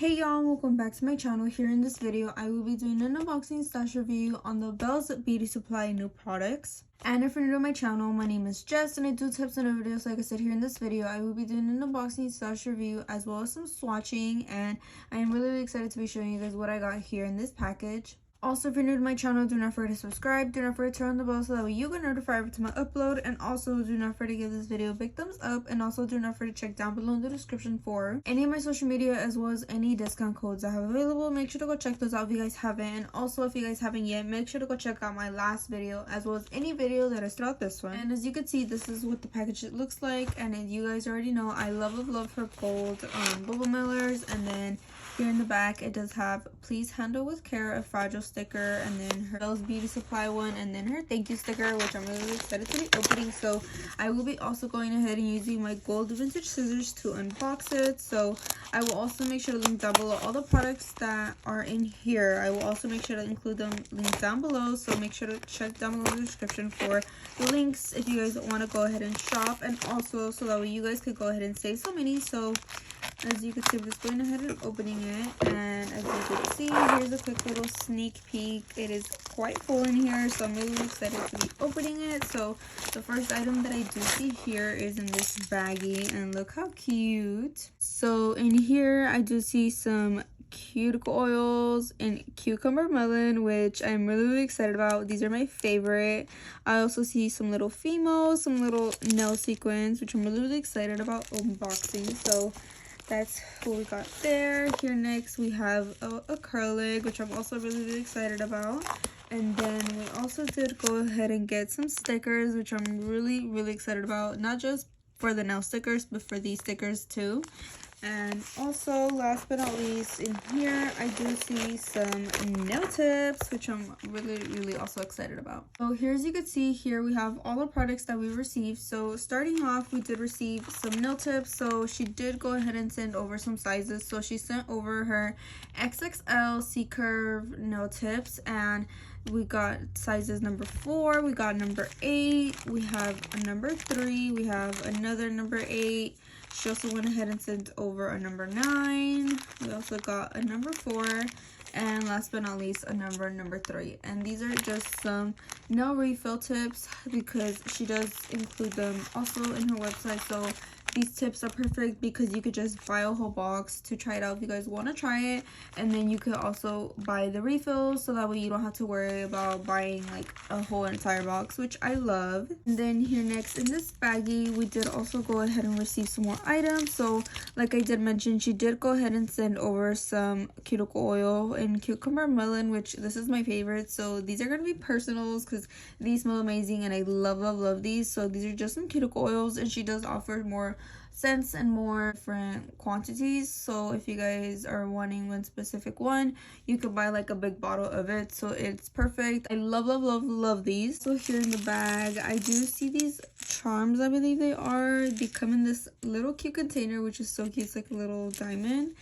Hey y'all, welcome back to my channel. Here in this video I will be doing an unboxing slash review on the Belle's Beauty Supply new products. And if you're new to my channel, my name is Jess and I do tips and videos. Like I said, here in this video I will be doing an unboxing slash review as well as some swatching, and I am really excited to be showing you guys what I got here in this package. Also, if you're new to my channel, do not forget to subscribe, do not forget to turn on the bell so that way you get notified every time I upload, and also do not forget to give this video a big thumbs up, and also do not forget to check down below in the description for any of my social media as well as any discount codes I have available. Make sure to go check those out if you guys haven't, and also if you guys haven't yet, make sure to go check out my last video as well as any video that is throughout this one. And as you can see, this is what the package looks like, and you guys already know I love her gold bubble mailers. And then here in the back it does have please handle with care, a fragile sticker, and then her Belle's Beauty Supply one, and then her thank you sticker, which I'm really excited to be opening. So I will be also going ahead and using my gold vintage scissors to unbox it. So I will also make sure to link down below all the products that are in here. I will also make sure to include them links down below, so make sure to check down below in the description for the links if you guys want to go ahead and shop, and also so that way you guys could go ahead and save some money. So as you can see, I'm just going ahead and opening it, and as you can see, here's a quick little sneak peek. It is quite full in here, so I'm really excited to be opening it. So the first item that I do see here is in this baggie, and look how cute. So in here I do see some cuticle oils and cucumber melon, which I'm really excited about. These are my favorite. I also see some little females, some little nail sequins, which I'm really excited about unboxing. So that's what we got there. Here next we have acrylic, which I'm also really excited about. And then we also did go ahead and get some stickers, which I'm really excited about, not just for the nail stickers but for these stickers too. And also, last but not least, in here I do see some nail tips, which I'm really also excited about. So here, as you can see, here we have all the products that we received. So starting off, we did receive some nail tips. So she did go ahead and send over some sizes. So she sent over her XXL C-curve nail tips, and we got sizes number 4, we got number 8, we have a number 3, we have another number 8. She also went ahead and sent over a number 9. We also got a number 4, and last but not least, a number 3. And these are just some nail refill tips because she does include them also in her website. So these tips are perfect because you could just buy a whole box to try it out if you guys want to try it, and then you could also buy the refills so that way you don't have to worry about buying like a whole entire box, which I love. And then here next in this baggie, we did also go ahead and receive some more items. So like I did mention, she did go ahead and send over some cuticle oil and cucumber melon, which this is my favorite. So these are going to be personals because these smell amazing and I love these. So these are just some cuticle oils, and she does offer more scents and more different quantities. So if you guys are wanting one specific one, you could buy like a big bottle of it. So it's perfect. I love these. So here in the bag I do see these charms, I believe they are. They come in this little cute container, which is so cute. It's like a little diamond,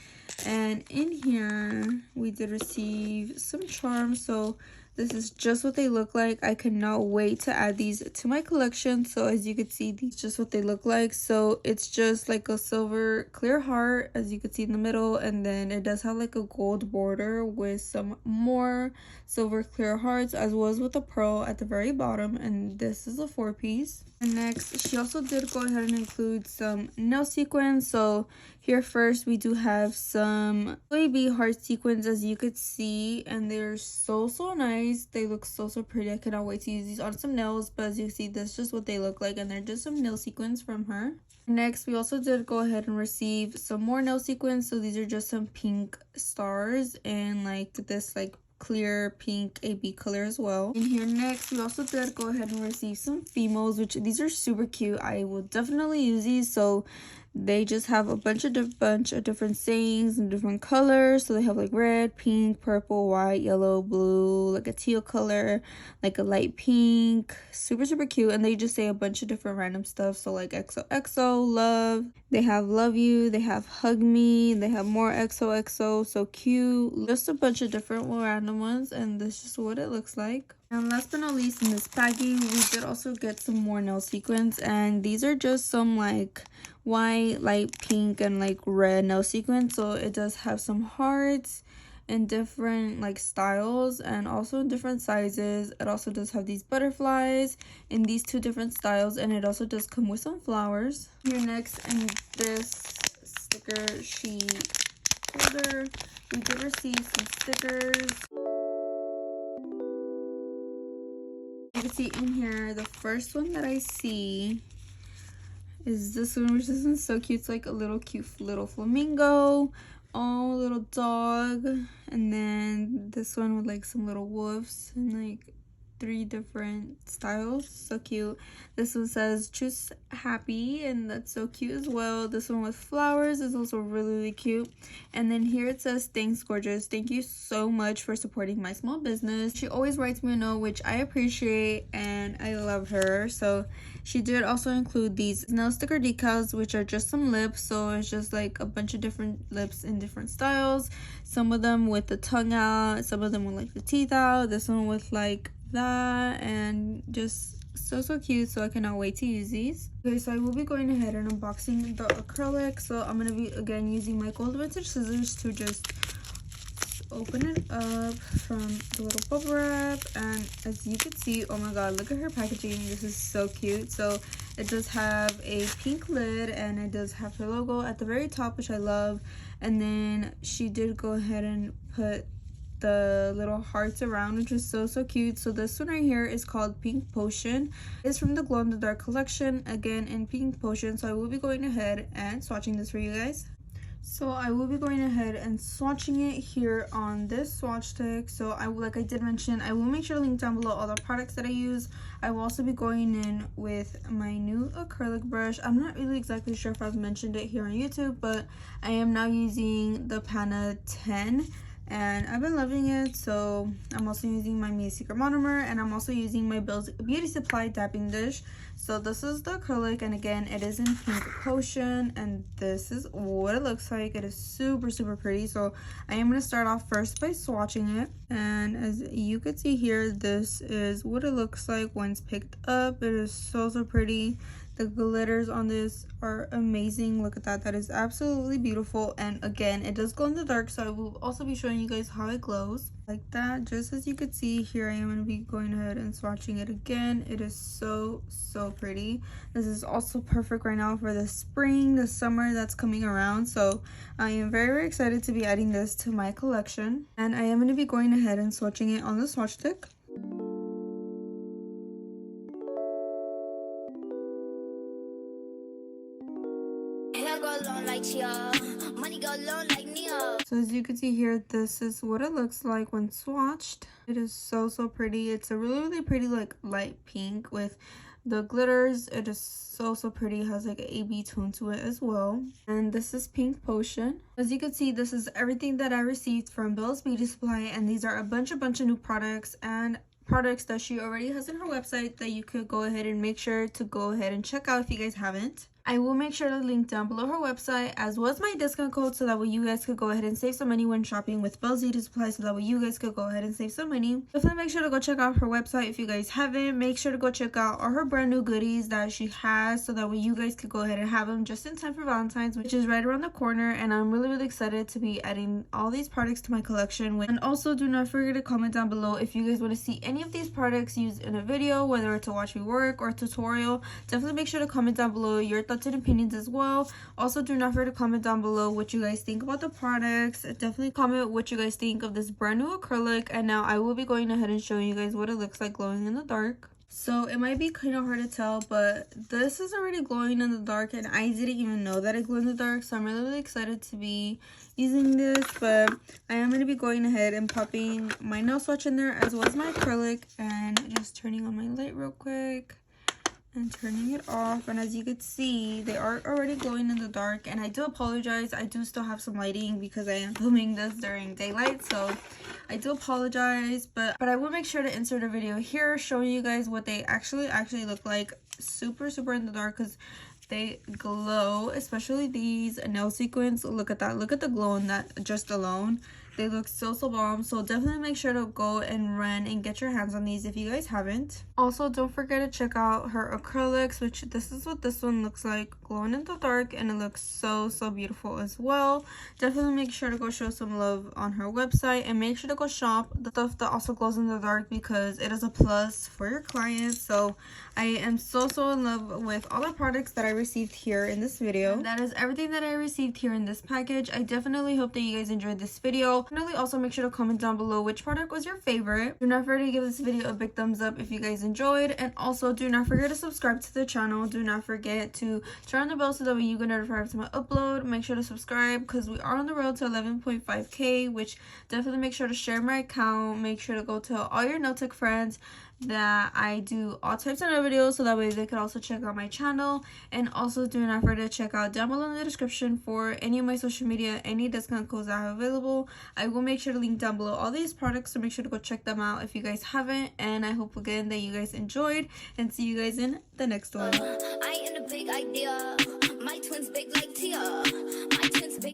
and in here we did receive some charms. So this is just what they look like. I cannot wait to add these to my collection. So as you can see, these just what they look like. So it's just like a silver clear heart, as you can see in the middle, and then it does have like a gold border with some more silver clear hearts, as well as with a pearl at the very bottom. And this is a 4-piece. And next, she also did go ahead and include some nail sequins. So here first we do have some baby heart sequins, as you could see, and they're so nice. They look so pretty. I cannot wait to use these on some nails. But as you can see, that's just what they look like, and they're just some nail sequins from her. Next, we also did go ahead and receive some more nail sequins. So these are just some pink stars and like this like clear pink AB color as well. And here next, we also did go ahead and receive some females, which these are super cute. I will definitely use these. So they just have a bunch of different sayings and different colors. So they have like red, pink, purple, white, yellow, blue, like a teal color, like a light pink. Super cute. And they just say a bunch of different random stuff. So like XOXO, love. They have love you. They have hug me. They have more XOXO. So cute. Just a bunch of different random ones. And this is just what it looks like. And last but not least, in this baggie, we did also get some more nail sequins. And these are just some like white, light pink, and like red nail sequins. So it does have some hearts in different like styles and also in different sizes. It also does have these butterflies in these two different styles, and it also does come with some flowers. Here next in this sticker sheet folder, we did receive some stickers. You can see in here, the first one that I see is this one, which this one's so cute. It's like a little cute little flamingo, oh, little dog, and then this one with like some little wolves and like 3 different styles. So cute. This one says choose happy, and that's so cute as well. This one with flowers is also really cute. And then here it says, thanks gorgeous, thank you so much for supporting my small business. She always writes me a note, which I appreciate and I love her. So she did also include these nail sticker decals, which are just some lips. So it's just like a bunch of different lips in different styles, some of them with the tongue out, some of them with like the teeth out, this one with like that, and just so cute. So I cannot wait to use these. Okay, so I will be going ahead and unboxing the acrylic. So I'm gonna be again using my gold vintage scissors to just open it up from the little bubble wrap. And as you can see, oh my god, look at her packaging. This is so cute. So it does have a pink lid, and it does have her logo at the very top, which I love. And then she did go ahead and put the little hearts around, which is so cute. So this one right here is called Pink Potion. It's from the Glow in the Dark collection, again in Pink Potion. So I will be going ahead and swatching this for you guys. So I will be going ahead and swatching it here on this swatch stick. So like I did mention, I will make sure to link down below all the products that I use. I will also be going in with my new acrylic brush. I'm not really exactly sure if I've mentioned it here on YouTube, but I am now using the Pana 10. And I've been loving it. So I'm also using my Mia Secret monomer, and I'm also using my BELLE'S Beauty Supply dapping dish. So this is the acrylic, and again it is in Pink Potion, and this is what it looks like. It is super pretty. So I am going to start off first by swatching it, and as you can see here, this is what it looks like when it's picked up. It is so pretty. The glitters on this are amazing. Look at that. That is absolutely beautiful. And again, it does glow in the dark, so I will also be showing you guys how it glows. Like that. Just as you could see, here I am going to be going ahead and swatching it again. It is so pretty. This is also perfect right now for the spring, the summer that's coming around. So I am very excited to be adding this to my collection. And I am going to be going ahead and swatching it on the swatch stick. So as you can see here, this is what it looks like when swatched. It is so pretty. It's a really pretty like light pink with the glitters. It is so pretty. It has like an AB tone to it as well. And this is Pink Potion. As you can see, this is everything that I received from BELLE'S Beauty Supply, and these are a bunch of new products and products that she already has on her website that you could go ahead and make sure to go ahead and check out if you guys haven't. I will make sure to link down below her website as well as my discount code, so that way you guys could go ahead and save some money when shopping with BELLE'S Beauty Supply, so that way you guys could go ahead and save some money. Definitely make sure to go check out her website if you guys haven't. Make sure to go check out all her brand new goodies that she has, so that way you guys could go ahead and have them just in time for Valentine's, which is right around the corner. And I'm really excited to be adding all these products to my collection. And also do not forget to comment down below if you guys want to see any of these products used in a video, whether it's to watch me work or a tutorial. Definitely make sure to comment down below your thoughts and opinions as well. Also, do not forget to comment down below what you guys think about the products. Definitely comment what you guys think of this brand new acrylic. And now I will be going ahead and showing you guys what it looks like glowing in the dark. So it might be kind of hard to tell, but this is already glowing in the dark, and I didn't even know that it glowed in the dark. So I'm really excited to be using this. But I am going to be going ahead and popping my nail swatch in there as well as my acrylic, and just turning on my light real quick and turning it off. And as you can see, they are already glowing in the dark. And I do apologize, I do still have some lighting because I am filming this during daylight, so I do apologize. But I will make sure to insert a video here showing you guys what they actually look like super in the dark, because they glow, especially these nail sequins. Look at that, look at the glow in that just alone. They look so bomb, so definitely make sure to go and run and get your hands on these if you guys haven't. Also, don't forget to check out her acrylics, which this is what this one looks like, glowing in the dark, and it looks so beautiful as well. Definitely make sure to go show some love on her website, and make sure to go shop the stuff that also glows in the dark because it is a plus for your clients. So I am so in love with all the products that I received here in this video. And that is everything that I received here in this package. I definitely hope that you guys enjoyed this video. Definitely also make sure to comment down below which product was your favorite. Do not forget to give this video a big thumbs up if you guys enjoyed, and also do not forget to subscribe to the channel. Do not forget to turn on the bell so that way you get notified every time I upload. Make sure to subscribe because we are on the road to 11.5k, which definitely make sure to share my account. Make sure to go tell all your nail tech friends that I do all types of videos so that way they could also check out my channel. And also do not forget to check out down below in the description for any of my social media, any discount codes I have available. I will make sure to link down below all these products, so make sure to go check them out if you guys haven't. And I hope again that you guys enjoyed, and see you guys in the next one. I ain't a big idea. My twins big like Tia. My twins big.